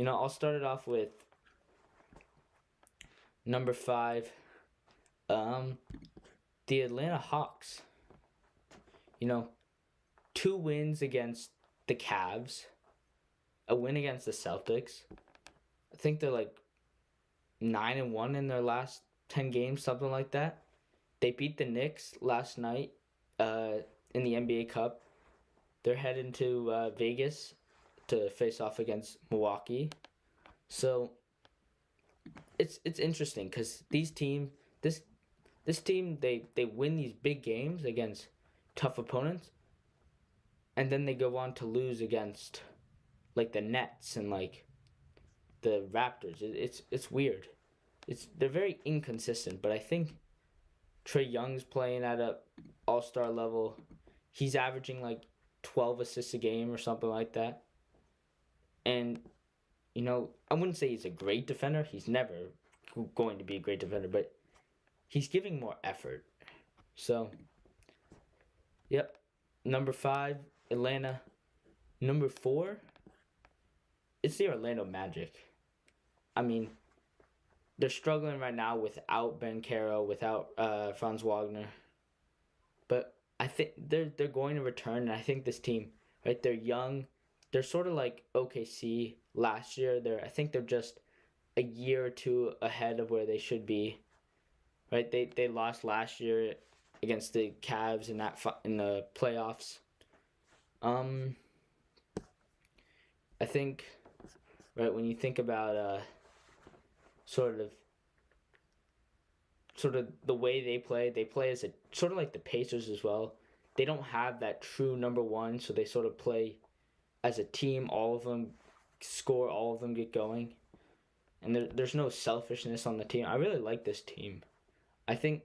I'll start it off with number 5, um, the Atlanta Hawks. You know, 2 wins against the Cavs, a win against the Celtics. I think they're like 9-1 in their last 10 games, something like that. They beat the Knicks last night in the NBA Cup. They're heading to Vegas to face off against Milwaukee. So it's interesting because this team they win these big games against tough opponents, and then they go on to lose against like the Nets and like the Raptors. It's weird. They're very inconsistent, but I think Trae Young's playing at a all-star level. He's averaging like 12 assists a game or something like that. And I wouldn't say he's a great defender. He's never going to be a great defender, but he's giving more effort. So, yep. Number 5, Atlanta. Number 4, it's the Orlando Magic. I mean, they're struggling right now without Ben Caro, without Franz Wagner. But I think they're going to return, and I think this team, right? They're young. They're sort of like OKC last year. I think they're just a year or two ahead of where they should be. Right? They lost last year against the Cavs in the playoffs. I think, right, when you think about sort of the way they play as a sort of like the Pacers as well. They don't have that true number one, so they sort of play as a team. All of them score, all of them get going, and there's no selfishness on the team. I really like this team. I think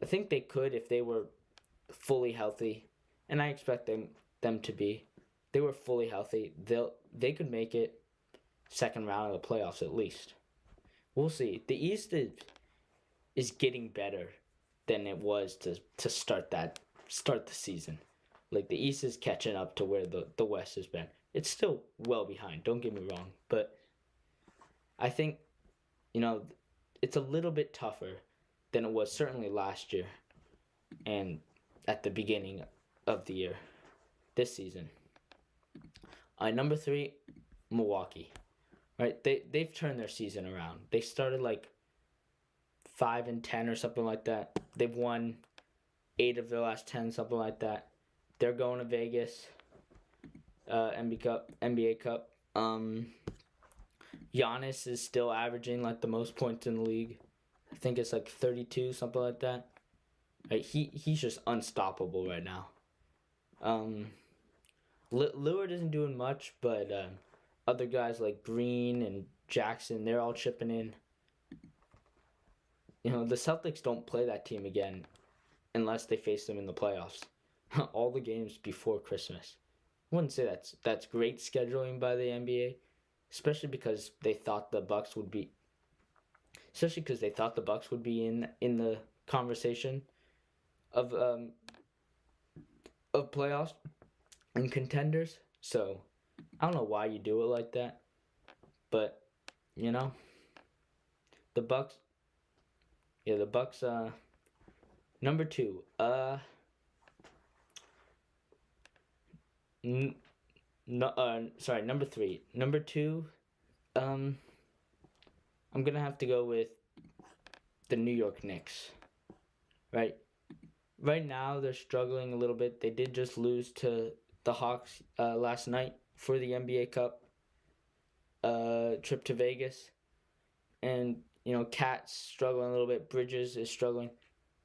they could, if they were fully healthy, and I expect them to be. If they were fully healthy, they could make it second round of the playoffs at least. We'll see. The East is getting better than it was to start the season. Like, the East is catching up to where the West has been. It's still well behind, don't get me wrong, but I think it's a little bit tougher than it was certainly last year and at the beginning of the year, this season. Number 3, Milwaukee. Right, they've turned their season around. They started like 5-10 or something like that. They've won 8 of their last 10, something like that. They're going to Vegas, NBA Cup. Giannis is still averaging like the most points in the league. I think it's like 32, something like that. Right, he's just unstoppable right now. Lillard isn't doing much, but other guys like Green and Jackson, they're all chipping in. The Celtics don't play that team again unless they face them in the playoffs. All the games before Christmas. I wouldn't say that's great scheduling by the NBA, especially because they thought the Bucks would be in the conversation of playoffs and contenders. So I don't know why you do it like that, but the Bucks. Yeah, the Bucks. Number 2. Number 3. Number 2. I'm gonna have to go with the New York Knicks. Right. Right now they're struggling a little bit. They did just lose to the Hawks last night for the NBA Cup trip to Vegas, and Cat's struggling a little bit. Bridges is struggling,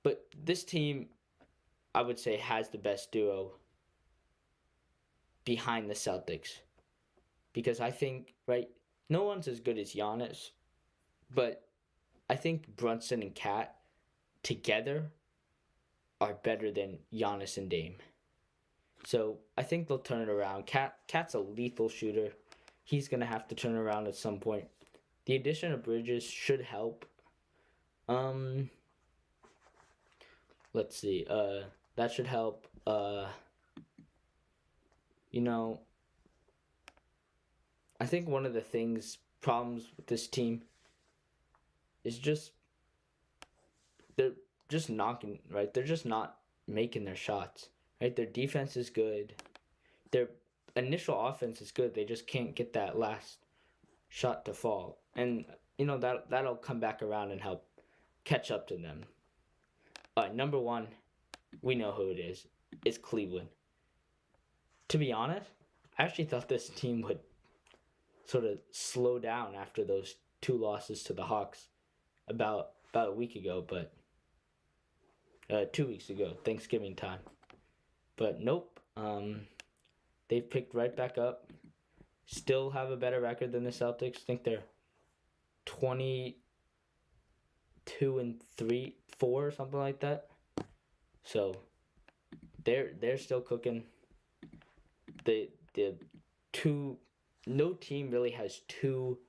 but this team, I would say, has the best duo behind the Celtics, because I think, right, no one's as good as Giannis, but I think Brunson and Cat together are better than Giannis and Dame. So I think they'll turn it around. Cat's a lethal shooter. He's going to have to turn around at some point. The addition of Bridges should help. Let's see. That should help. I think one of the problems with this team is they're just knocking, right? They're just not making their shots, right? Their defense is good. Their initial offense is good. They just can't get that last shot to fall. And, that'll come back around and help catch up to them. Number one, we know who it is. It's Cleveland. To be honest, I actually thought this team would sort of slow down after those 2 losses to the Hawks about a week ago, but 2 weeks ago, Thanksgiving time. But nope, they've picked right back up. Still have a better record than the Celtics. I think they're 22-4 or something like that. So they're still cooking. No team really has 2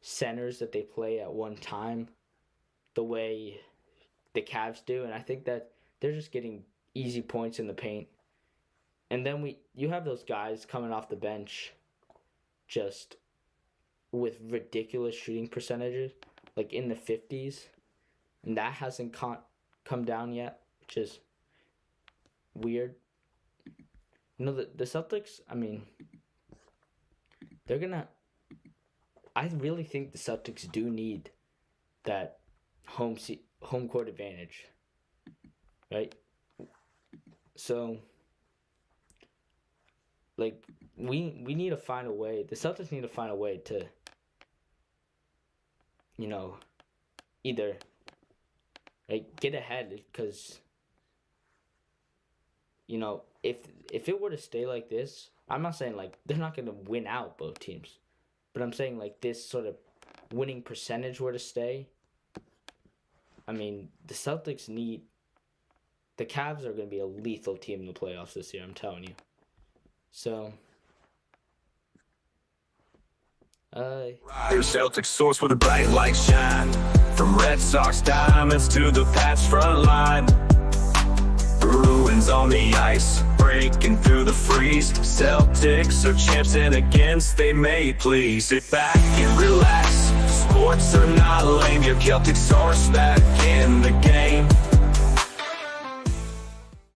centers that they play at one time the way the Cavs do, and I think that they're just getting easy points in the paint. And then you have those guys coming off the bench just with ridiculous shooting percentages, like in the 50s, and that hasn't come down yet, which is weird. The Celtics, I really think the Celtics do need that home court advantage, right? So, we need to find a way. The Celtics need to find a way to, either get ahead, because if it were to stay like this, I'm not saying they're not going to win out both teams, but I'm saying this sort of winning percentage were to stay. The Celtics the Cavs are going to be a lethal team in the playoffs this year, I'm telling you. So, the Celtics source where the bright lights shine. From Red Sox diamonds to the Pats front line. Bruins on the ice, breaking through the freeze. Celtics are champs and against they may please. Sit back and relax. Sports are not lame. Your Celtics are back in the game.